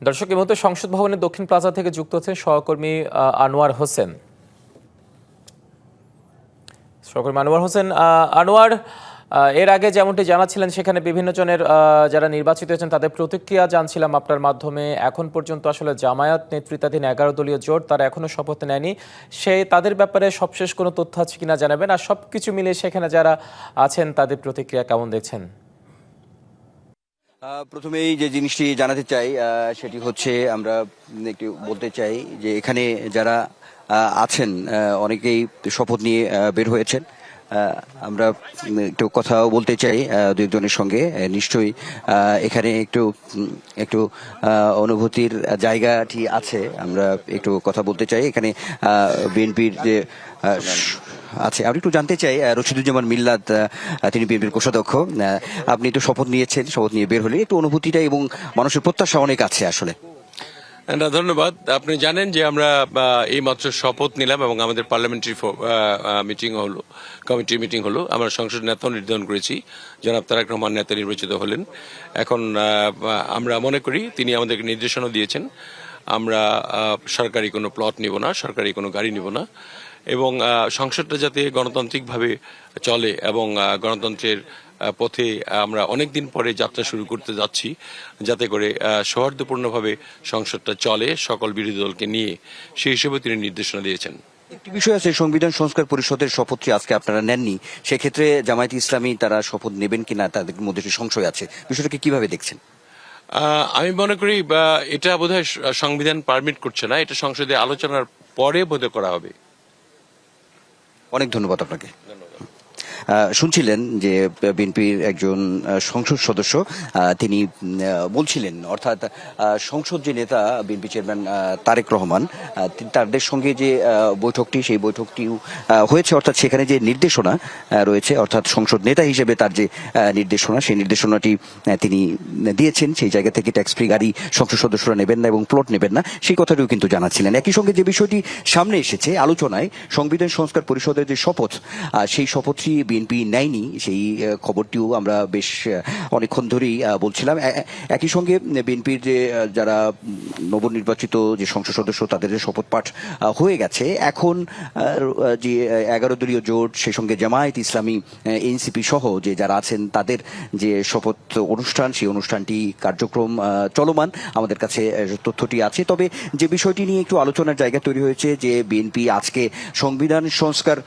দর্শক, এই মুহূর্তে সংসদ ভবনের দক্ষিণ প্লাজা থেকে যুক্ত হচ্ছেন সহকর্মী আনোয়ার হোসেন। আনোয়ার, এর আগে যেমনটি জানাচ্ছিলেন সেখানে বিভিন্ন জনের যারা নির্বাচিত হয়েছেন তাদের প্রতিক্রিয়া জানছিলাম আপনার মাধ্যমে। এখন পর্যন্ত আসলে জামায়াত নেতৃত্বাধীন 11 দলীয় জোট তারা এখনো শপথ নেয়নি, তাদের ব্যাপারে সবশেষ কোনো তথ্য আছে কিনা জানাবেন, আর সবকিছু মিলে সেখানে যারা আছেন তাদের প্রতিক্রিয়া কেমন দেখছেন? প্রথমেই যে জিনিসটি জানাতে চাই সেটি হচ্ছে আমরা একটু বলতে চাই যে এখানে যারা আছেন অনেকেই শপথ নিয়ে বের হয়েছেন। আমরা একটু কথাও বলতে চাই দু একজনের সঙ্গে। নিশ্চয়ই এখানে একটু একটু অনুভূতির জায়গাটি আছে। আমরা একটু কথা বলতে চাই। এখানে বিএনপির যে আছে, আমি একটু জানতে চাই রশিদুজ্জামান মিল্লাত, তিনি বিএনপির কোষাধ্যক্ষ। আপনি তো শপথ নিয়েছেন, শপথ নিয়ে বের হলে একটু অনুভূতিটা এবং মানুষের প্রত্যাশা অনেক আছে আসলে। ধন্যবাদ। আপনি জানেন যে আমরা এই মাত্র শপথ নিলাম এবং আমাদের পার্লামেন্টারি মিটিং হলো, কমিটি মিটিং হলো। আমরা সংসদ নেতা নির্ধারণ করেছি, জনাব তারেক রহমান নেতা নির্বাচিত হলেন। এখন আমরা মনে করি তিনি আমাদেরকে নির্দেশনা দিয়েছেন আমরা সরকারি কোনো প্লট নিব না, সরকারি কোনো গাড়ি নিব না, এবং সংসদটা যাতে গণতান্ত্রিকভাবে চলে এবং গণতন্ত্রের পথে আমরা অনেকদিন পরে যাত্রা শুরু করতে যাচ্ছি, যাতে করে সৌহার্দ্যপূর্ণভাবে সংসদটা চলে সকল বিরোধী দলকে নিয়ে, সেই হিসেবে তিনি নির্দেশনা দিয়েছেন। একটি বিষয় আছে, সংবিধান সংস্কার পরিষদের শপথটি আজকে আপনারা নেননি, সেক্ষেত্রে জামায়াত ইসলামী তারা শপথ নেবেন কিনা তাদের মধ্যে সংশয় আছে, বিষয়টাকে কিভাবে দেখছেন? আমি মনে করি এটা বোধহয় সংবিধান পারমিট করছে না, এটা সংসদে আলোচনার পরে বোধহয় করা হবে। অনেক ধন্যবাদ আপনাকে। শুনছিলেন যে বিএনপির একজন সংসদ সদস্য তিনি বলছিলেন, অর্থাৎ সংসদ যে নেতা বিএনপি চেয়ারম্যান তারেক রহমান, তাদের সঙ্গে যে বৈঠকটি, সেই বৈঠকটিও হয়েছে, অর্থাৎ সেখানে যে নির্দেশনা রয়েছে, অর্থাৎ সংসদ নেতা হিসেবে তার যে নির্দেশনা, সেই নির্দেশনাটি তিনি দিয়েছেন। সেই জায়গা থেকে ট্যাক্স ফ্রি গাড়ি সংসদ সদস্যরা নেবেন না এবং প্লট নেবেন না, সেই কথাটিও কিন্তু জানাচ্ছিলেন। একই সঙ্গে যে বিষয়টি সামনে এসেছে আলোচনায়, সংবিধান সংস্কার পরিষদের যে শপথ, সেই শপথটি বিএনপি নেয়নি, সেই খবরটিও আমরা বেশ অনেকক্ষণ ধরেই বলছিলাম। একই সঙ্গে বিএনপির যে যারা নবনির্বাচিত যে সংসদ সদস্য, তাদের যে শপথ পাঠ হয়ে গেছে, এখন যে 11 দলীয় জোট, সেই সঙ্গে জামায়াত ইসলামী, এনসিপি সহ যে যারা আছেন, তাদের যে শপথ অনুষ্ঠান, সেই অনুষ্ঠানটি কার্যক্রম চলমান। আমাদের কাছে তথ্যটি আছে। তবে যে বিষয়টি নিয়ে একটু আলোচনার জায়গা তৈরি হয়েছে যে বিএনপি আজকে সংবিধান সংস্কার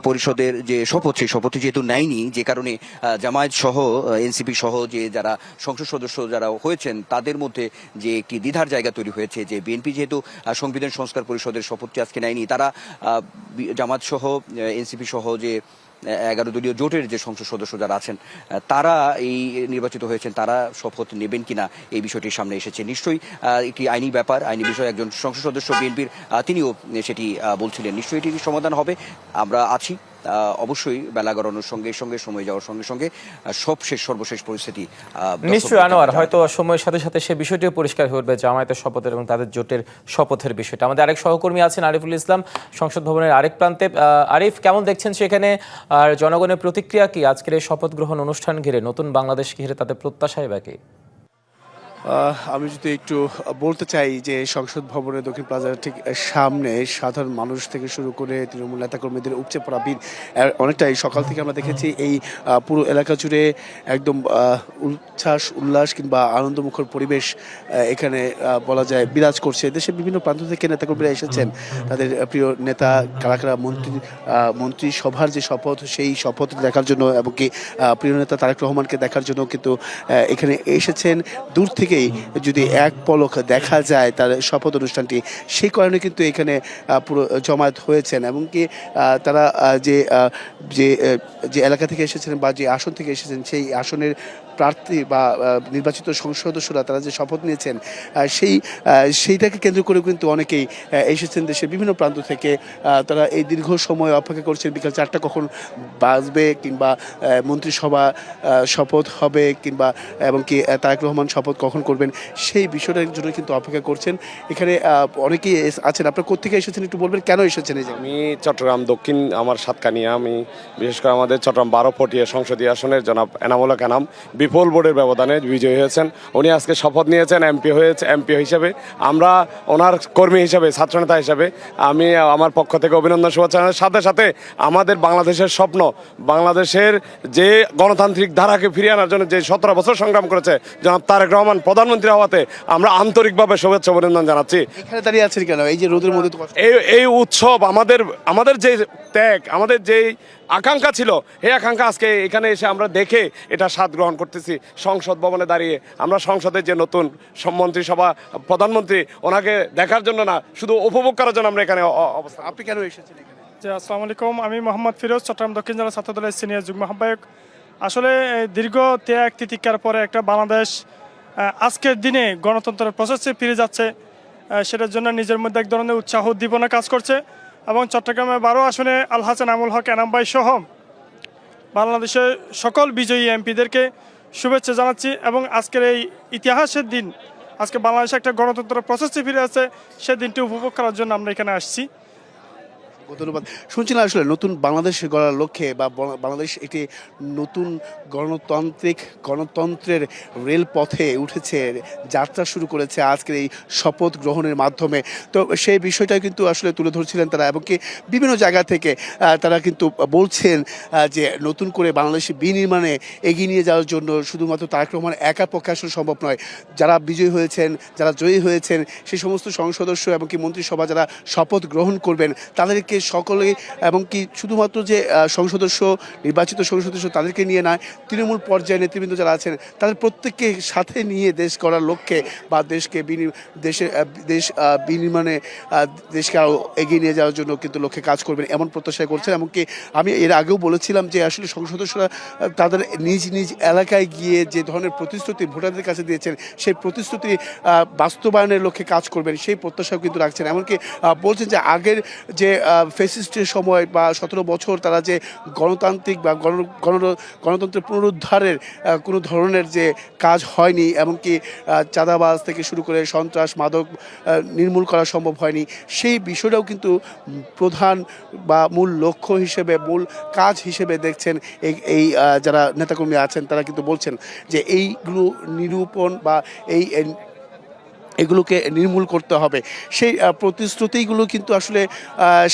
পরিষদের যে শপথ, সেই শপথে যেহেতু নেয়নি, যে কারণে জামায়াত সহ এনসিপি সহ যে যারা সংসদ সদস্য যারা হয়েছেন, তাদের মধ্যে যে একটি দ্বিধার জায়গা তৈরি হয়েছে যে বিএনপি যেহেতু সংবিধান সংস্কার পরিষদের শপথটি আজকে নেয়নি, তারা জামায়াত সহ এনসিপি সহ যে 11 দলীয় জোটের যে সংসদ সদস্য যারা আছেন, তারা এই নির্বাচিত হয়েছেন, তারা শপথ নেবেন কিনা, এই বিষয়টি সামনে এসেছে। নিশ্চয়ই একটি আইনি ব্যাপার, আইনি বিষয়। একজন সংসদ সদস্য বিএনপির তিনিও সেটি বলছিলেন, নিশ্চয়ই এটি সমাধান হবে। আমরা আছি অবশ্যই, বেলা গড়ানোর সঙ্গে সঙ্গে, সময় যাওয়ার সঙ্গে সঙ্গে সর্বশেষ পরিস্থিতি নিশ্চয়ই আনোয়ার, হয়তো সময়ের সাথে সাথে সে বিষয়টিও পরিষ্কার হয়ে উঠবে, জামায়াতের শপথের এবং তাদের জোটের শপথের বিষয়টা। আমাদের আরেক সহকর্মী আছেন আরিফুল ইসলাম, সংসদ ভবনের আরেক প্রান্তে। আরিফ, কেমন দেখছেন সেখানে, আর জনগণের প্রতিক্রিয়া কি আজকের এই শপথ গ্রহণ অনুষ্ঠান ঘিরে, নতুন বাংলাদেশ ঘিরে তাদের প্রত্যাশাই বা কি? আমি যদি একটু বলতে চাই যে সংসদ ভবনের দক্ষিণ প্লাজার ঠিক সামনে সাধারণ মানুষ থেকে শুরু করে তৃণমূল নেতাকর্মীদের উপচে পড়া ভিড় অনেকটাই। সকাল থেকে আমরা দেখেছি এই পুরো এলাকা জুড়ে একদম উল্লাস কিংবা আনন্দমুখর পরিবেশ এখানে বলা যায় বিরাজ করছে। দেশের বিভিন্ন প্রান্ত থেকে নেতাকর্মীরা এসেছেন, তাদের প্রিয় নেতা কারা কারা মন্ত্রী সভার যে শপথ, সেই শপথ দেখার জন্য, এবং কি প্রিয় নেতা তারেক রহমানকে দেখার জন্য কিন্তু এখানে এসেছেন। দূর থেকে যদি এক পলক দেখা যায় তার শপথ অনুষ্ঠানটি, সেই কারণে কিন্তু এখানে পুরো জমায়েত হয়েছেন। এবং কি তারা যে যে এলাকা থেকে এসেছেন বা যে আসন থেকে এসেছেন, সেই আসনের প্রার্থী বা নির্বাচিত সংসদ সদস্যরা তারা যে শপথ নিয়েছেন, সেইটাকে কেন্দ্র করে কিন্তু অনেকেই এসেছেন দেশের বিভিন্ন প্রান্ত থেকে। তারা এই দীর্ঘ সময় অপেক্ষা করছেন বিকাল 4টা কখন বাজবে, কিংবা মন্ত্রিসভা শপথ হবে, কিংবা এবং কি তারেক রহমান শপথ কখন করবেন, সেই বিষয়টার জন্য কিন্তু অপেক্ষা করছেন। এখানে অনেকেই আছেন। আপনারা কোথেকে এসেছেন একটু বলবেন, কেন এসেছেন? এই যে আমি চট্টগ্রাম দক্ষিণ, আমার সাতকানিয়া। আমি বিশেষ করে আমাদের চট্টগ্রাম 12 পটিয়া সংসদীয় আসনের জনাব এনামুল হক এনাম বিপুল ভোটের ব্যবধানে বিজয়ী হয়েছেন। উনি আজকে শপথ নিয়েছেন এমপি হিসেবে। আমরা ওনার কর্মী হিসেবে, ছাত্রনেতা হিসেবে আমি আমার পক্ষ থেকে অভিনন্দন শুভেচ্ছা জানাই। সাথে সাথে আমাদের বাংলাদেশের স্বপ্ন, বাংলাদেশের যে গণতান্ত্রিক ধারাকে ফিরিয়ে আনার জন্য যে 17 বছর সংগ্রাম করেছে জনাব তারেক রহমান প্রধানমন্ত্রী হওয়াতে আমরা আন্তরিকভাবে শুভেচ্ছা অভিনন্দন জানাচ্ছি। এখানে দাঁড়িয়ে আছেন কেন? এই যে রোদের মধ্যে তো কষ্ট। এই উৎসব আমাদের যে ত্যাগ, আমাদের যে আকাঙ্ক্ষা ছিল, এই আকাঙ্ক্ষা আজকে এখানে এসে আমরা দেখে এটা স্বাদ গ্রহণ করতেছি। সংসদ ভবনে দাঁড়িয়ে আমরা সংসদের যে নতুন মন্ত্রিসভা, প্রধানমন্ত্রী, ওনাকে দেখার জন্য না, শুধু উপভোগ করার জন্য আমরা এখানে অবস্থান। আপনি কেন এসেছেন এখানে? জি, আসসালামু আলাইকুম। আমি মোহাম্মদ ফিরোজ, চট্টগ্রাম দক্ষিণ জেলা ছাত্রদলের সিনিয়র যুগ্ম আহ্বায়ক। আসলে দীর্ঘ ত্যাগ তিতিক্ষার পরে একটা বাংলাদেশ আজকের দিনে গণতন্ত্রের প্রসেসে ফিরে যাচ্ছে, সেটার জন্য নিজের মধ্যে এক ধরনের উৎসাহ উদ্দীপনা কাজ করছে। এবং চট্টগ্রামে 12 আসনে আল হাসান আমুল হক এনাম ভাই সহ বাংলাদেশের সকল বিজয়ী এমপিদেরকে শুভেচ্ছা জানাচ্ছি। এবং আজকের এই ইতিহাসের দিন, আজকে বাংলাদেশে একটা গণতন্ত্রের প্রসেসে ফিরে আছে, সেই দিনটি উপভোগ করার জন্য আমরা এখানে আসছি। ধন্যবাদ। শুনছিলাম আসলে নতুন বাংলাদেশ গড়ার লক্ষ্যে বা বাংলাদেশ একটি নতুন গণতন্ত্রের রেলপথে উঠেছে, যাত্রা শুরু করেছে আজকের এই শপথ গ্রহণের মাধ্যমে। তো সেই বিষয়টা কিন্তু আসলে তুলে ধরছিলেন তারা, এবং কি বিভিন্ন জায়গা থেকে তারা কিন্তু বলছেন যে নতুন করে বাংলাদেশ বিনির্মাণে এগিয়ে নিয়ে যাওয়ার জন্য শুধুমাত্র তারেক রহমান একা পক্ষে আসলে সম্ভব নয়। যারা বিজয়ী হয়েছেন, যারা জয়ী হয়েছেন, সেই সমস্ত সংসদ সদস্য এবং কি মন্ত্রিসভা যারা শপথ গ্রহণ করবেন তাদেরকে সকলেই, এবং কি শুধুমাত্র যে নির্বাচিত সংসদ সদস্য তাদেরকে নিয়ে নয়, তৃণমূল পর্যায়ে নেতৃবৃন্দ যারা আছেন তাদের প্রত্যেককে সাথে নিয়ে দেশ গড়ার লক্ষ্যে বা দেশ বিনির্মাণে দেশকে আরও এগিয়ে নিয়ে যাওয়ার জন্য কিন্তু লক্ষ্যে কাজ করবেন এমন প্রত্যাশা করছেন। এমনকি আমি এর আগেও বলেছিলাম যে আসলে সংসদ সদস্যরা তাদের নিজ নিজ এলাকায় গিয়ে যে ধরনের প্রতিশ্রুতি ভোটারদের কাছে দিয়েছেন, সেই প্রতিশ্রুতি বাস্তবায়নের লক্ষ্যে কাজ করবেন, সেই প্রত্যাশাও কিন্তু রাখছেন। এমনকি বলছেন যে আগের যে ফ্যাসিস্টের সময় বা 17 বছর তারা যে গণতান্ত্রিক বা গণতন্ত্রের পুনরুদ্ধারের কোনো ধরনের যে কাজ হয়নি, এমনকি চাঁদাবাজ থেকে শুরু করে সন্ত্রাস মাদক নির্মূল করা সম্ভব হয়নি, সেই বিষয়টাও কিন্তু প্রধান বা মূল লক্ষ্য হিসেবে, মূল কাজ হিসেবে দেখছেন এই যারা নেতাকর্মী আছেন। তারা কিন্তু বলছেন যে এইগুলো নিরূপণ বা এগুলোকে নির্মূল করতে হবে। সেই প্রতিশ্রুতিগুলো কিন্তু আসলে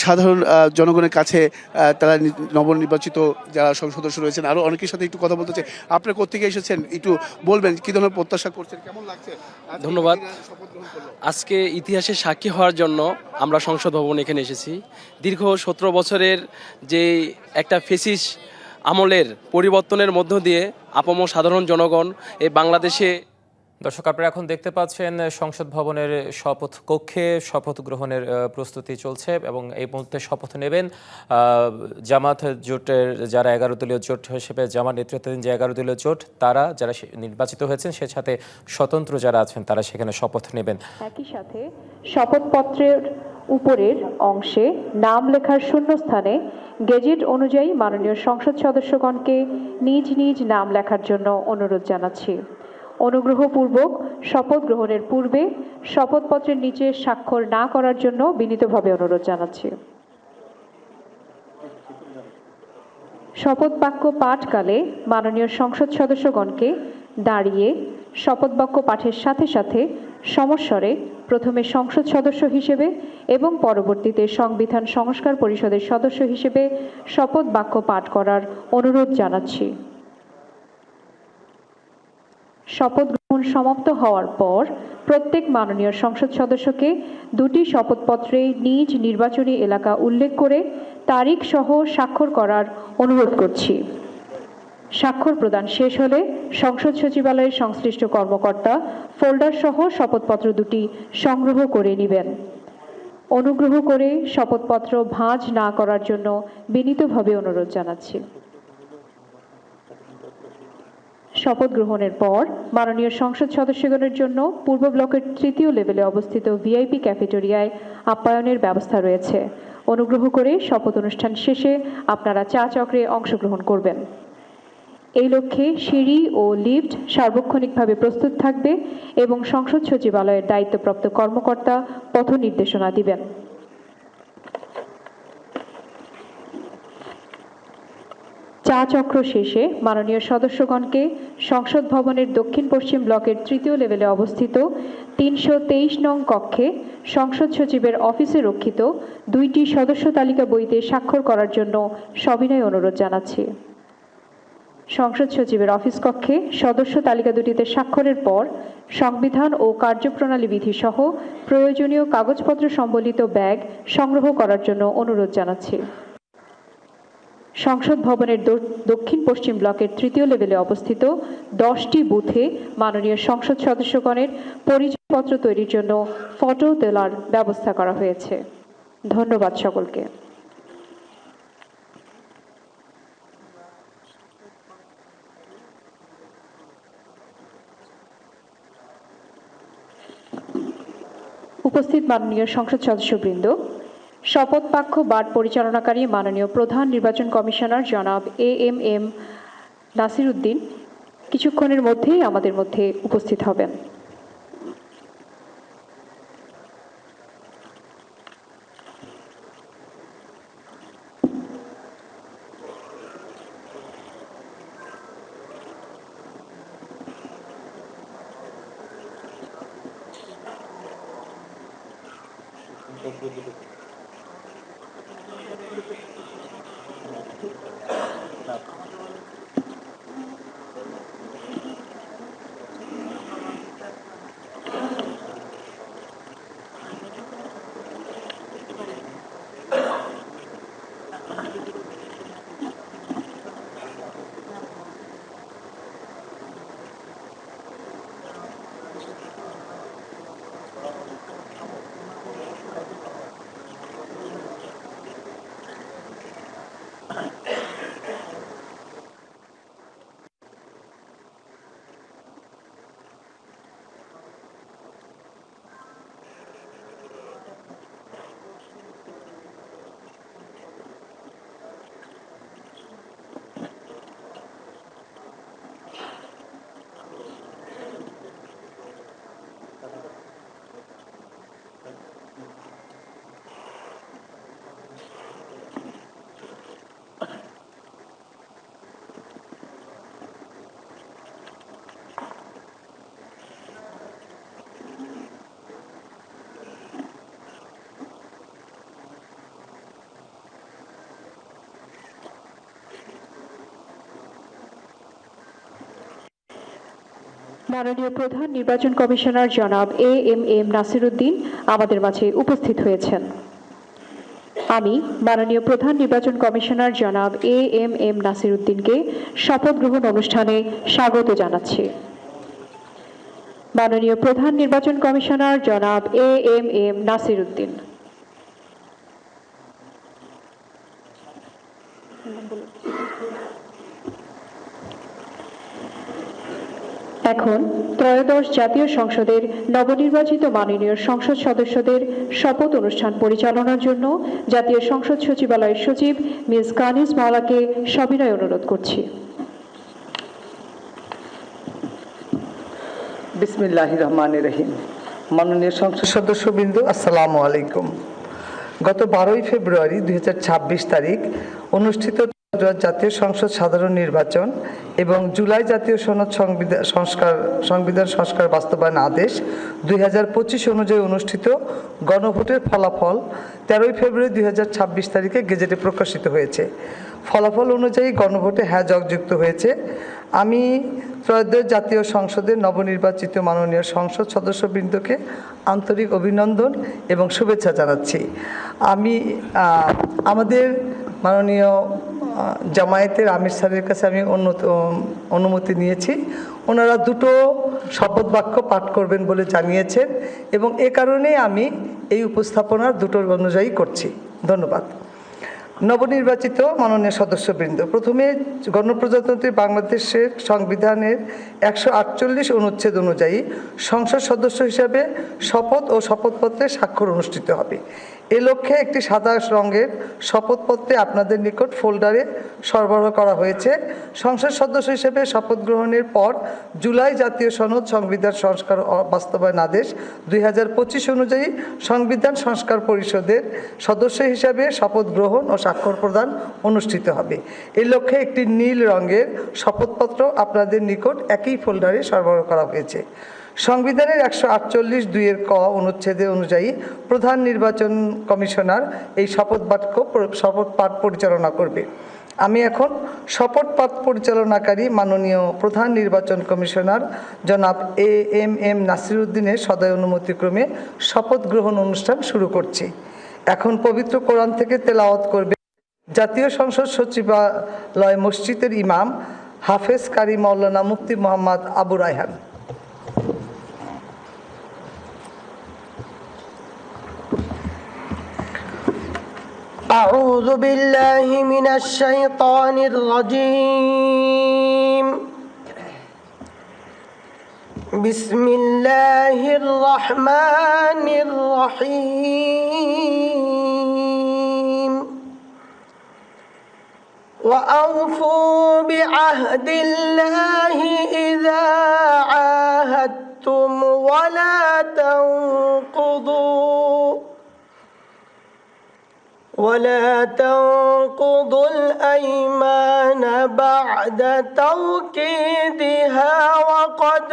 সাধারণ জনগণের কাছে তারা নবনির্বাচিত যারা সংসদ সদস্য রয়েছেন আরও অনেকের সাথে একটু কথা বলতে চাই। আপনার কোত্থেকে এসেছেন একটু বলবেন, কী ধরনের প্রত্যাশা করছেন, কেমন লাগছে? ধন্যবাদ। আজকে ইতিহাসের সাক্ষী হওয়ার জন্য আমরা সংসদ ভবন এখানে এসেছি। দীর্ঘ 17 বছরের যে একটা ফেসিস আমলের পরিবর্তনের মধ্য দিয়ে আপামর সাধারণ জনগণ এই বাংলাদেশে। দর্শক, আপনারা এখন দেখতে পাচ্ছেন সংসদ ভবনের শপথ কক্ষে শপথ গ্রহণের প্রস্তুতি চলছে এবং এই মুহূর্তে শপথ নেবেন জামাত জোটের যারা 11 দলীয় জোট হিসেবে, জামাত নেতৃত্বাধীন যে 11 দলীয় জোট তারা যারা নির্বাচিত হয়েছেন, সে সাথে স্বতন্ত্র যারা আছেন তারা সেখানে শপথ নেবেন। একই সাথে শপথপত্রের উপরের অংশে নাম লেখার শূন্যস্থানে গেজেট অনুযায়ী মাননীয় সংসদ সদস্যগণকে নিজ নিজ নাম লেখার জন্য অনুরোধ জানাচ্ছি। অনুগ্রহপূর্বক শপথ গ্রহণের পূর্বে শপথপত্রের নিচে স্বাক্ষর না করার জন্য বিনীতভাবে অনুরোধ জানাচ্ছি। শপথ বাক্য পাঠকালে মাননীয় সংসদ সদস্যগণকে দাঁড়িয়ে শপথ বাক্য পাঠের সাথে সাথে সমস্বরে প্রথমে সংসদ সদস্য হিসেবে এবং পরবর্তীতে সংবিধান সংস্কার পরিষদের সদস্য হিসেবে শপথ বাক্য পাঠ করার অনুরোধ জানাচ্ছি। শপথ গ্রহণ সমাপ্ত হওয়ার পর প্রত্যেক মাননীয় সংসদ সদস্যকে দুটি শপথপত্রে নিজ নির্বাচনী এলাকা উল্লেখ করে তারিখ সহ স্বাক্ষর করার অনুরোধ করছি। স্বাক্ষর প্রদান শেষ হলে সংসদ সচিবালয়ের সংশ্লিষ্ট কর্মকর্তা ফোল্ডার সহ শপথপত্র দুটি সংগ্রহ করে নেবেন। অনুগ্রহ করে শপথপত্র ভাঁজ না করার জন্য বিনীতভাবে অনুরোধ জানাচ্ছি। শপথ গ্রহণের পর মাননীয় সংসদ সদস্যগণের জন্য পূর্ব ব্লকের 3য় লেভেলে অবস্থিত ভিআইপি ক্যাফেটেরিয়ায় আপ্যায়নের ব্যবস্থা রয়েছে। অনুগ্রহ করে শপথ অনুষ্ঠান শেষে আপনারা চা চক্রে অংশগ্রহণ করবেন। এই লক্ষ্যে সিঁড়ি ও লিফট সার্বক্ষণিকভাবে প্রস্তুত থাকবে এবং সংসদ সচিবালয়ের দায়িত্বপ্রাপ্ত কর্মকর্তা পথ নির্দেশনা দিবেন। চা চক্র শেষে মাননীয় সদস্যগণকে সংসদ ভবনের দক্ষিণ পশ্চিম ব্লকের 3য় লেভেলে অবস্থিত 323 নং কক্ষে সংসদ সচিবের অফিসে রক্ষিত 2টি সদস্য তালিকা বইতে স্বাক্ষর করার জন্য সবিনয় অনুরোধ জানাচ্ছি। সংসদ সচিবের অফিস কক্ষে সদস্য তালিকা দুটিতে স্বাক্ষরের পর সংবিধান ও কার্যপ্রণালী বিধি সহ প্রয়োজনীয় কাগজপত্র সম্বলিত ব্যাগ সংগ্রহ করার জন্য অনুরোধ জানাচ্ছি। সংসদ ভবনের দক্ষিণ পশ্চিম ব্লকের 3য় লেভেলে অবস্থিত 10টি বুথে মাননীয় সংসদ সদস্যগণের পরিচয়পত্র তৈরির জন্য ফটো তোলার ব্যবস্থা করা হয়েছে। ধন্যবাদ সকলকে। উপস্থিত মাননীয় সংসদ সদস্যবৃন্দ, শপথ বাক্য পাঠ পরিচালনাকারী মাননীয় প্রধান নির্বাচন কমিশনার জনাব AM নাসির উদ্দিন কিছুক্ষণের মধ্যেই আমাদের মধ্যে উপস্থিত হবেন। মাননীয় প্রধান নির্বাচন কমিশনার জনাব AM নাসির উদ্দিন আমাদের মাঝে উপস্থিত হয়েছেন। আমি মাননীয় প্রধান নির্বাচন কমিশনার জনাব AM নাসির উদ্দিনকে শপথ গ্রহণ অনুষ্ঠানে স্বাগত জানাচ্ছি। মাননীয় প্রধান নির্বাচন কমিশনার জনাব AM নাসির উদ্দিন। এখন ত্রয়োদশ জাতীয় সংসদের নবনির্বাচিত মাননীয় সংসদ সদস্যদের শপথ অনুষ্ঠান পরিচালনার জন্য জাতীয় সংসদ সচিবালয়ের সচিব মিস কানিজ মাওলাকে সবিনয় অনুরোধ করছি। বিসমিল্লাহির রহমানির রহিম। মাননীয় সংসদ সদস্যবৃন্দ, আসসালামু আলাইকুম। গত 12 ফেব্রুয়ারি 2026 তারিখ অনুষ্ঠিত জাতীয় সংসদ সাধারণ নির্বাচন এবং জুলাই জাতীয় সনদ সংবিধান সংস্কার বাস্তবায়ন আদেশ 2025 অনুযায়ী অনুষ্ঠিত গণভোটের ফলাফল 13 ফেব্রুয়ারি 2026 তারিখে গেজেটে প্রকাশিত হয়েছে। ফলাফল অনুযায়ী গণভোটে হ্যাঁ যুক্ত হয়েছে। আমি ত্রয়োদশ জাতীয় সংসদের নবনির্বাচিত মাননীয় সংসদ সদস্যবৃন্দকে আন্তরিক অভিনন্দন এবং শুভেচ্ছা জানাচ্ছি। আমি আমাদের মাননীয় জামায়াতের আমির স্যারের কাছে আমি অনুমতি নিয়েছি। ওনারা দুটো শপথ বাক্য পাঠ করবেন বলে জানিয়েছেন এবং এ কারণে আমি এই উপস্থাপনার দুটোর অনুযায়ী করছি। ধন্যবাদ। নবনির্বাচিত মাননীয় সদস্যবৃন্দ, প্রথমে গণপ্রজাতন্ত্রী বাংলাদেশের সংবিধানের 148 অনুচ্ছেদ অনুযায়ী সংসদ সদস্য হিসাবে শপথ ও শপথপত্রে স্বাক্ষর অনুষ্ঠিত হবে। এ লক্ষ্যে একটি সাদা রঙের শপথপত্রে আপনাদের নিকট ফোল্ডারে সরবরাহ করা হয়েছে। সংসদ সদস্য হিসেবে শপথ গ্রহণের পর জুলাই জাতীয় সনদ সংবিধান সংস্কার বাস্তবায়ন আদেশ 2025 অনুযায়ী সংবিধান সংস্কার পরিষদের সদস্য হিসাবে শপথ গ্রহণ ও স্বাক্ষর প্রদান অনুষ্ঠিত হবে। এই লক্ষ্যে একটি নীল রঙের শপথপত্র আপনাদের নিকট একই ফোল্ডারে সরবরাহ করা হয়েছে। সংবিধানের 148(2) ক অনুচ্ছেদে অনুযায়ী প্রধান নির্বাচন কমিশনার এই শপথ পাঠ পরিচালনা করবে। আমি এখন শপথ পাঠ পরিচালনাকারী মাননীয় প্রধান নির্বাচন কমিশনার জনাব এম নাসিরউদ্দিনের সদয় অনুমতিক্রমে শপথ গ্রহণ অনুষ্ঠান শুরু করছি। এখন পবিত্র কোরআন থেকে তেলাওয়াত করবে জাতীয় সংসদ সচিবালয় মসজিদের ইমাম হাফেজ কারি মাওলানা মুফতি মোহাম্মদ আবু রায়হান। أعوذ بالله من الشيطان الرجيم. بسم الله الرحمن الرحيم. وأوفوا بعهد الله إذا عاهدتم ولا تنقضوا الأيمان بعد توكيدها وقد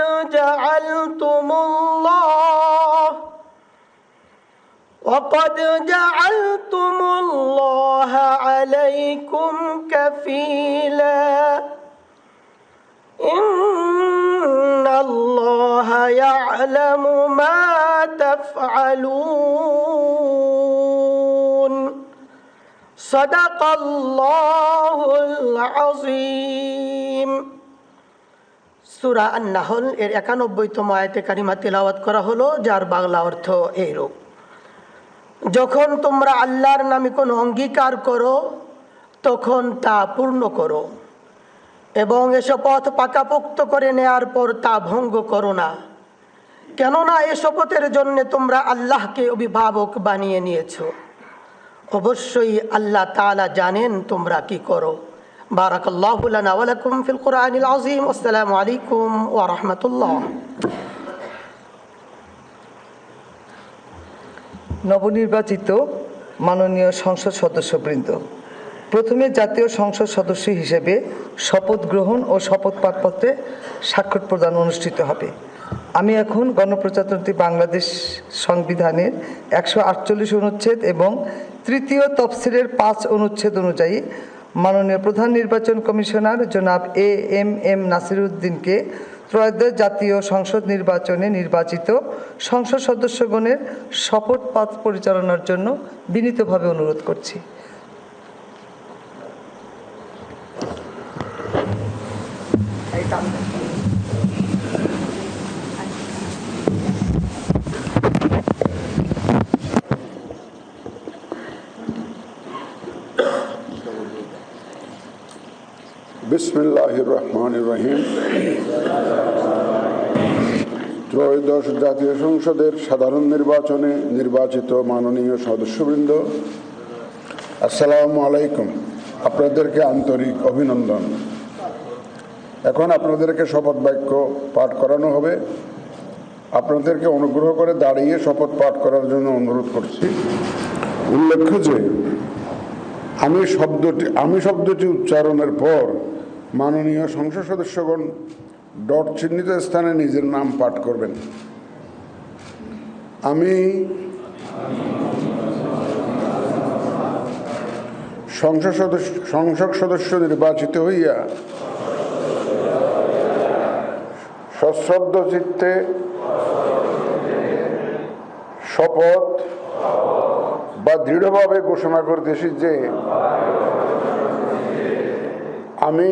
جعلتم الله عليكم كفيلا إن الله يعلم ما تفعلون. صدق الله العظيم. সূরা আন-নাহল এর 91তম আয়াতে কারিমা তেলাওয়াত করা হলো, যার বাংলা অর্থ এইরূপ: যখন তোমরা আল্লাহর নামে কোনো অঙ্গীকার করো তখন তা পূর্ণ করো এবং এ শপথ পাকাপোক্ত করে নেয়ার পর তা ভঙ্গ করো না, কেননা এ শপথের জন্য তোমরা আল্লাহকে অভিভাবক বানিয়ে নিয়েছো। অবশ্যই আল্লাহ তাআলা জানেন তোমরা কি করো। বারাকাল্লাহু লানা ওয়া লাকুম ফিল কুরআনিল আযীম। আসসালামু আলাইকুম ওয়া রাহমাতুল্লাহ। নবনির্বাচিত মাননীয় সংসদ সদস্যবৃন্দ, প্রথমে জাতীয় সংসদ সদস্য হিসেবে শপথ গ্রহণ ও শপথ পাঠপত্রে স্বাক্ষর প্রদান অনুষ্ঠিত হবে। আমি এখন গণপ্রজাতন্ত্রী বাংলাদেশ সংবিধানের 148 অনুচ্ছেদ এবং 3য় তফসিলের 5 অনুচ্ছেদ অনুযায়ী মাননীয় প্রধান নির্বাচন কমিশনার জনাব এম নাসিরউদ্দিনকে ত্রয়োদশ জাতীয় সংসদ নির্বাচনে নির্বাচিত সংসদ সদস্যগণের শপথ পাঠ পরিচালনার জন্য বিনীতভাবে অনুরোধ করছি। বিসমিল্লাহির রহমানির রহিম। ত্রয়োদশ জাতীয় সংসদের সাধারণ নির্বাচনে নির্বাচিত মাননীয় সদস্যবৃন্দ, আসসালামু আলাইকুম। আপনাদেরকে আন্তরিক অভিনন্দন। এখন আপনাদেরকে শপথ বাক্য পাঠ করানো হবে। আপনাদেরকে অনুগ্রহ করে দাঁড়িয়ে শপথ পাঠ করার জন্য অনুরোধ করছি। উল্লেখ্য যে আমি শব্দটি উচ্চারণের পর মাননীয় সংসদ সদস্যগণ ডট চিহ্নিত স্থানে নিজের নাম পাঠ করবেন। আমি সংসদ সদস্য নির্বাচিত হইয়া সশ্রদ্ধ চিত্তে শপথ বা দৃঢ়ভাবে ঘোষণা করতেছি যে আমি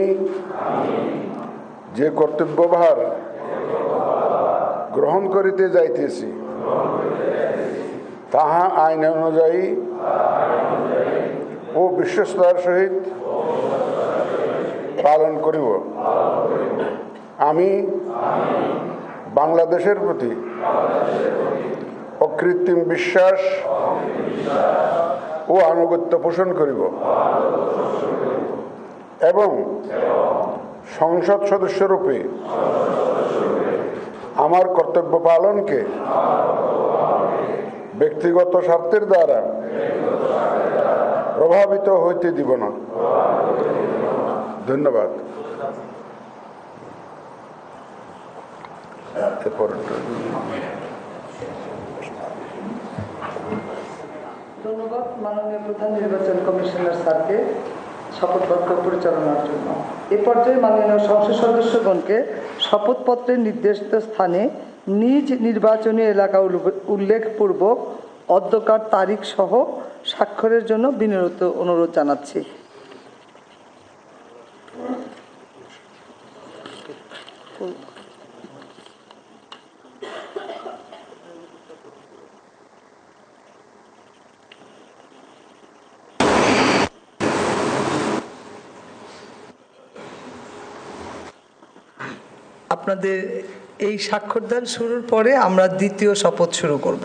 যে কর্তব্যভার গ্রহণ করিতে যাইতেছি তাহা আইন অনুযায়ী ও বিশ্বস্ততার সহিত পালন করিব। আমি বাংলাদেশের প্রতি অকৃত্রিম বিশ্বাস ও আনুগত্য পোষণ করিব এবং সংসদ সদস্যরূপে আমার কর্তব্য পালনকে ব্যক্তিগত স্বার্থের দ্বারা প্রভাবিত হইতে দিব না। ধন্যবাদ। ধন্যবাদ মাননীয় প্রধান নির্বাচন কমিশনার স্যারকে শপথ বাক্য পরিচালনার জন্য। এ পর্যায়ে মাননীয় সংসদ সদস্যগণকে শপথপত্রের নির্দিষ্ট স্থানে নিজ নির্বাচনী এলাকা উল্লেখপূর্বক অধ্যকার তারিখ সহ স্বাক্ষরের জন্য বিনীত অনুরোধ জানাচ্ছি। আপনাদের এই স্বাক্ষরদান শুরুর পরে আমরা দ্বিতীয় শপথ শুরু করব।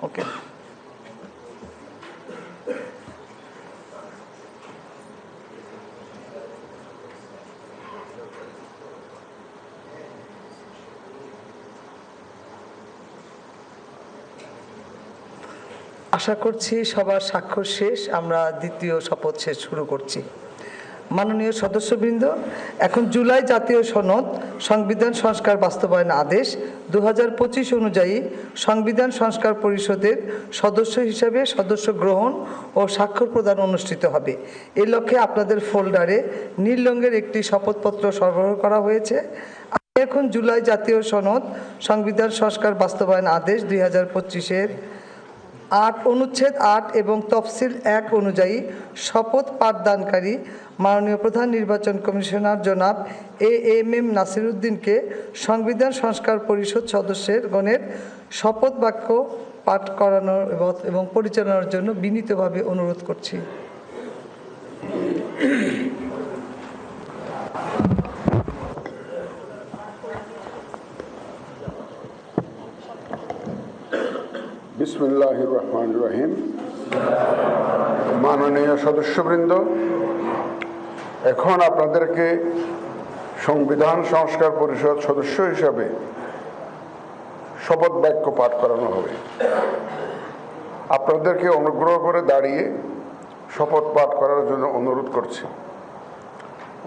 ওকে, আশা করছি সবার স্বাক্ষর শেষ। আমরা দ্বিতীয় শপথ শেষ শুরু করছি। মাননীয় সদস্যবৃন্দ, এখন জুলাই জাতীয় সনদ সংবিধান সংস্কার বাস্তবায়ন আদেশ 2025 অনুযায়ী সংবিধান সংস্কার পরিষদের সদস্য হিসেবে সদস্য গ্রহণ ও স্বাক্ষর প্রদান অনুষ্ঠিত হবে। এই লক্ষ্যে আপনাদের ফোল্ডারে নীল রঙের একটি শপথপত্র সরবরাহ করা হয়েছে। এখন জুলাই জাতীয় সনদ সংবিধান সংস্কার বাস্তবায়ন আদেশ 2025-এর 8 অনুচ্ছেদ 8 এবং তফসিল 1 অনুযায়ী শপথ পাঠদানকারী মাননীয় প্রধান নির্বাচন কমিশনার জনাব AMM নাসির উদ্দিনকে সংবিধান সংস্কার পরিষদ সদস্যের গণের শপথ বাক্য পাঠ করানোর এবং পরিচালনার জন্য বিনীতভাবে অনুরোধ করছি। বিসমিল্লাহির রহমানির রহিম। মাননীয় সদস্যবৃন্দ, এখন আপনাদেরকে সংবিধান সংস্কার পরিষদ সদস্য হিসাবে শপথ বাক্য পাঠ করানো হবে। আপনাদেরকে অনুগ্রহ করে দাঁড়িয়ে শপথ পাঠ করার জন্য অনুরোধ করছি।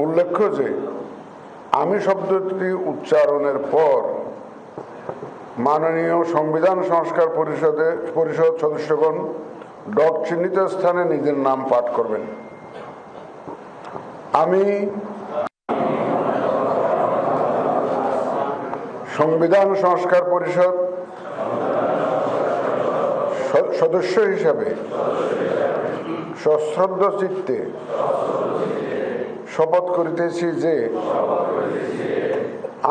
উল্লেখ্য যে আমি শব্দটি উচ্চারণের পর মাননীয় সংবিধান সংস্কার পরিষদ সদস্যগণ ডট চিহ্নিত স্থানে নিজের নাম পাঠ করবেন। আমি সংবিধান সংস্কার পরিষদ সদস্য হিসাবে সশ্রদ্ধ চিত্তে শপথ করিতেছি যে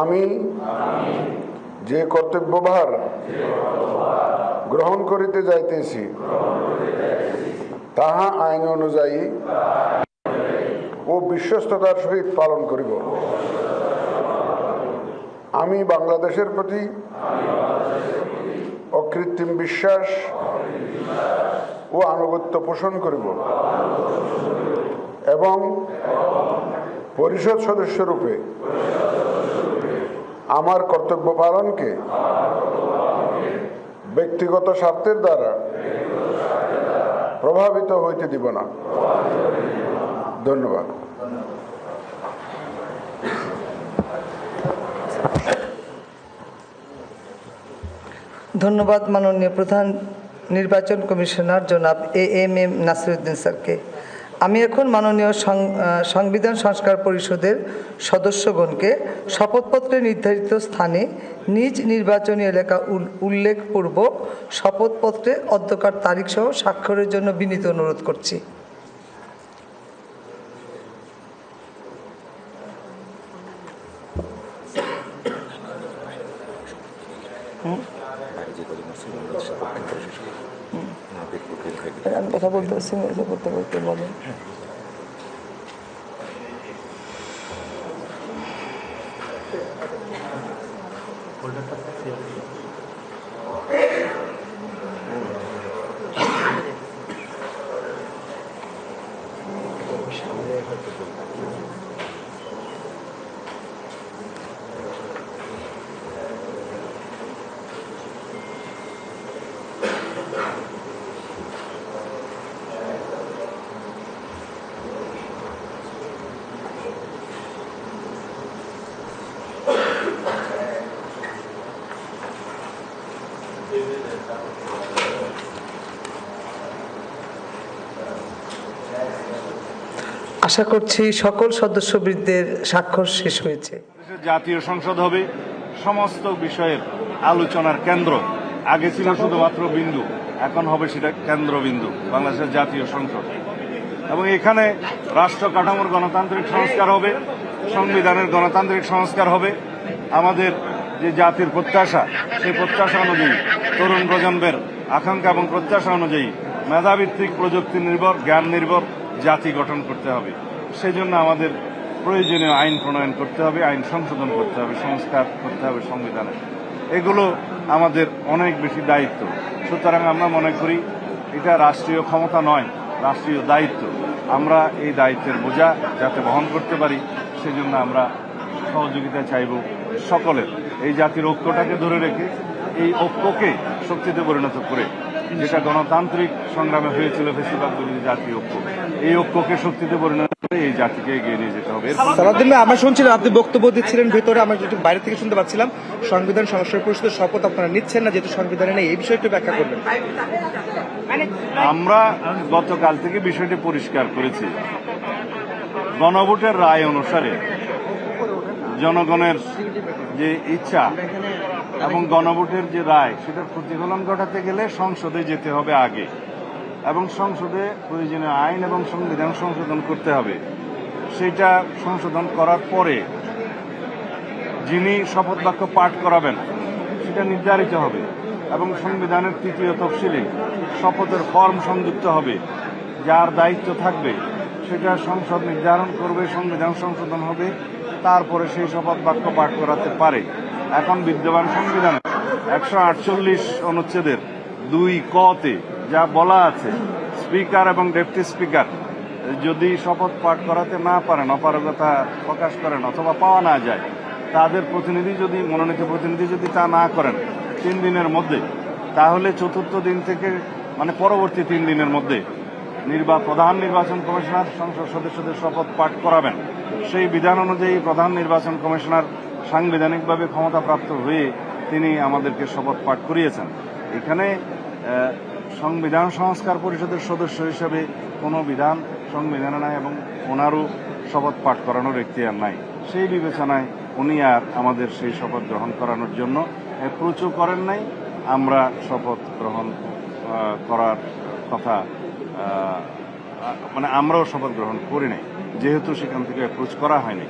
আমি যে কর্তব্যভার গ্রহণ করিতে যাইতেছি তাহা আইন অনুযায়ী ও বিশ্বস্ততার সহিত পালন করিব। আমি বাংলাদেশের প্রতি অকৃত্রিম বিশ্বাস ও আনুগত্য পোষণ করিব এবং পরিষদ সদস্যরূপে আমার কর্তব্য পালনকে ব্যক্তিগত স্বার্থের দ্বারা প্রভাবিত হইতে দিব না। ধন্যবাদ। ধন্যবাদ মাননীয় প্রধান নির্বাচন কমিশনার জনাব AMM নাসির উদ্দিন স্যারকে। আমি এখন মাননীয় সংবিধান সংস্কার পরিষদের সদস্যগণকে শপথপত্রে নির্ধারিত স্থানে নিজ নির্বাচনী এলাকা উল্লেখপূর্বক শপথপত্রে অধ্যকার তারিখ সহ স্বাক্ষরের জন্য বিনীত অনুরোধ করছি। আমি কথা বলতে বলতে বলেন। আশা করছি সকল সদস্যবৃন্দের স্বাক্ষর শেষ হয়েছে। জাতীয় সংসদ হবে সমস্ত বিষয়ের আলোচনার কেন্দ্র। আগে ছিল শুধুমাত্র বিন্দু, এখন হবে সেটা কেন্দ্রবিন্দু, বাংলাদেশের জাতীয় সংসদ। এবং এখানে রাষ্ট্র কাঠামোর গণতান্ত্রিক সংস্কার হবে, সংবিধানের গণতান্ত্রিক সংস্কার হবে। আমাদের যে জাতির প্রত্যাশা, সেই প্রত্যাশা অনুযায়ী তরুণ প্রজন্মের আকাঙ্ক্ষা এবং প্রত্যাশা অনুযায়ী মেধাভিত্তিক, প্রযুক্তি নির্ভর, জ্ঞান নির্ভর জাতি গঠন করতে হবে। সেই জন্য আমাদের প্রয়োজনীয় আইন প্রণয়ন করতে হবে, আইন সংশোধন করতে হবে, সংস্কার করতে হবে সংবিধানে। এগুলো আমাদের অনেক বেশি দায়িত্ব। সুতরাং আমরা মনে করি এটা রাষ্ট্রীয় ক্ষমতা নয়, রাষ্ট্রীয় দায়িত্ব। আমরা এই দায়িত্বের বোঝা যাতে বহন করতে পারি, সেজন্য আমরা সহযোগিতা চাইব সকলের। এই জাতির ঐক্যটাকে ধরে রেখে এই ঐক্যকে শক্তিতে পরিণত করে, যেটা গণতান্ত্রিক সংগ্রামে হয়েছিল ফেসিবাদ বিরোধী জাতীয় ঐক্য, এই ঐক্যকে শক্তিতে পরিণত করে এই জাতিকে এগিয়ে নিয়ে যেতে হবে। সালাউদ্দিন ভাই, আমরা শুনছিলাম আপনি বক্তব্য দিচ্ছিলেন ভেতরে, আমরা যেটুকু বাইরে থেকে শুনতে পাচ্ছিলাম সংবিধান সংস্কার পরিষদের শপথ আপনারা নিচ্ছেন না, যেহেতু সংবিধানে নেই, এই বিষয়টা ব্যাখ্যা করবেন। আমরা গতকাল থেকে বিষয়টি পরিষ্কার করেছি। গণভোটের রায় অনুসারে জনগণের যে ইচ্ছা এবং গণভোটের যে রায়, সেটার প্রতিফলন ঘটাতে গেলে সংসদে যেতে হবে আগে, এবং সংসদে প্রয়োজনীয় আইন এবং সংবিধান সংশোধন করতে হবে। সেটা সংশোধন করার পরে যিনি শপথ বাক্য পাঠ করাবেন সেটা নির্ধারিত হবে, এবং সংবিধানের ৩য় তফসিলে শপথের ফর্ম সংযুক্ত হবে। যার দায়িত্ব থাকবে সেটা সংসদ নির্ধারণ করবে, সংবিধান সংশোধন হবে, তারপরে সেই শপথ বাক্য পাঠ করাতে পারে। এখন বিদ্যমান সংবিধানে 148 অনুচ্ছেদের 2 ক-তে যা বলা আছে, স্পিকার এবং ডেপুটি স্পিকার যদি শপথ পাঠ করাতে না পারেন, অপারগতা প্রকাশ করেন অথবা পাওয়া না যায়, তাদের প্রতিনিধি যদি, মনোনীত প্রতিনিধি যদি তা না করেন 3 দিনের মধ্যে, তাহলে 4র্থ দিন থেকে মানে পরবর্তী 3 দিনের মধ্যে প্রধান নির্বাচন কমিশনার সংসদ সদস্যদের শপথ পাঠ করাবেন। সেই বিধান অনুযায়ী প্রধান নির্বাচন কমিশনার সাংবিধানিকভাবে ক্ষমতাপ্রাপ্ত হয়ে তিনি আমাদেরকে শপথ পাঠ করিয়েছেন। এখানে সংবিধান সংস্কার পরিষদের সদস্য হিসেবে কোনো বিধান সংবিধানে নাই, এবং ওনারও শপথ পাঠ করানোর এখতিয়ার নাই। সেই বিবেচনায় উনি আর আমাদের সেই শপথ গ্রহণ করানোর জন্য অ্যাপ্রোচও করেন নাই। আমরা শপথ গ্রহণ করার কথা মানে আমরাও শপথ গ্রহণ করি নাই, যেহেতু সেখান থেকে অ্যাপ্রোচ করা হয়নি।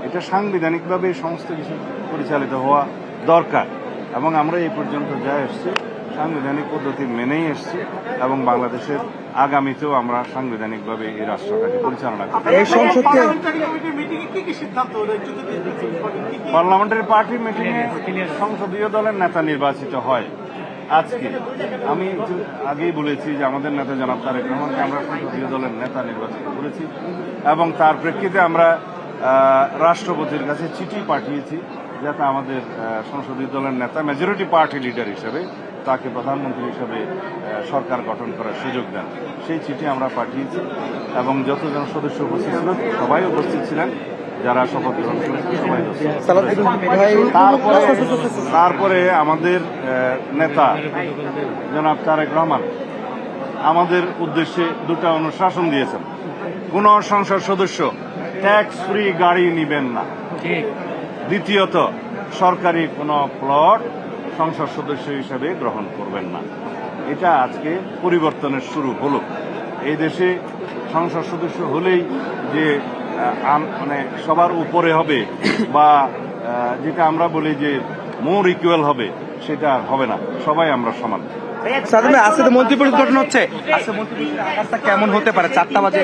এটা সাংবিধানিকভাবে সমস্ত কিছু পরিচালিত হওয়া দরকার, এবং আমরা এই পর্যন্ত যা এসছি সাংবিধানিক পদ্ধতি মেনেই এসছি, এবং বাংলাদেশের আগামীতেও আমরা সাংবিধানিকভাবে এই রাষ্ট্রটাকে পরিচালনা করব। পার্লামেন্টারি পার্টি মিটিংয়ে সংসদীয় দলের নেতা নির্বাচিত হয়। আজকে আমি আগেই বলেছি যে আমাদের নেতা জনাব তারেক রহমানকে আমরা সংসদীয় দলের নেতা নির্বাচিত করেছি, এবং তার প্রেক্ষিতে আমরা রাষ্ট্রপতির কাছে চিঠি পাঠিয়েছি যাতে আমাদের সংসদীয় দলের নেতা, মেজরিটি পার্টি লিডার হিসেবে তাকে প্রধানমন্ত্রী হিসেবে সরকার গঠন করার সুযোগ দেন। সেই চিঠি আমরা পাঠিয়েছি, এবং যতজন সদস্য উপস্থিত ছিলেন সবাই উপস্থিত ছিলেন, যারা শপথ গ্রহণ করেছেন সবাই। তারপরে আমাদের নেতা জনাব তারেক রহমান আমাদের উদ্দেশ্যে 2টা অনুশাসন দিয়েছেন। কোন সংসদ সদস্য ট্যাক্স ফ্রি গাড়ি নিবেন না। দ্বিতীয়ত, সরকারি কোনো প্লট সংসদ সদস্য হিসেবে গ্রহণ করবেন না। এটা আজকে পরিবর্তনের শুরু হলো। এই দেশে সংসদ সদস্য হলেই যে মানে সবার উপরে হবে, বা যেটা আমরা বলি যে মোর ইকুয়াল হবে, সেটা হবে না। সবাই আমরা সমান। আজকে তো মন্ত্রী পরিষদ গঠন হচ্ছে, আজকে মন্ত্রী পরিষদের আকারটা কেমন হতে পারে? 4টা বাজে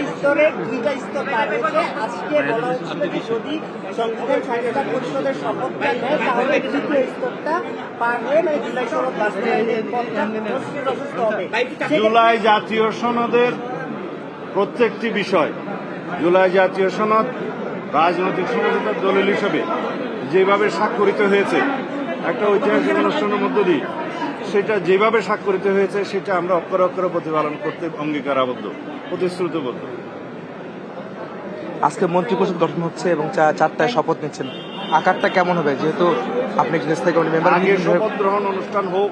জুলাই জাতীয় সনদের প্রত্যেকটি বিষয়, জুলাই জাতীয় সনদ রাজনৈতিক সমঝোতার দলিল হিসেবে যেভাবে স্বাক্ষরিত হয়েছে একটা ঐতিহাসিক অনুষ্ঠানের মধ্য দিয়ে, সেটা যেভাবে স্বাক্ষরিত হয়েছে সেটা আমরা অক্ষরে অক্ষরে প্রতিপালন করতে অঙ্গীকারাবদ্ধ, প্রতিশ্রুতিবদ্ধ। আজকে মন্ত্রী পরিষদ গঠন হচ্ছে এবং 4টায় শপথ নিচ্ছেন, আকারটা কেমন হবে? যেহেতু আপনি স্থায়ী কমিটি মেম্বার, আগে শপথ গ্রহণ অনুষ্ঠান হোক,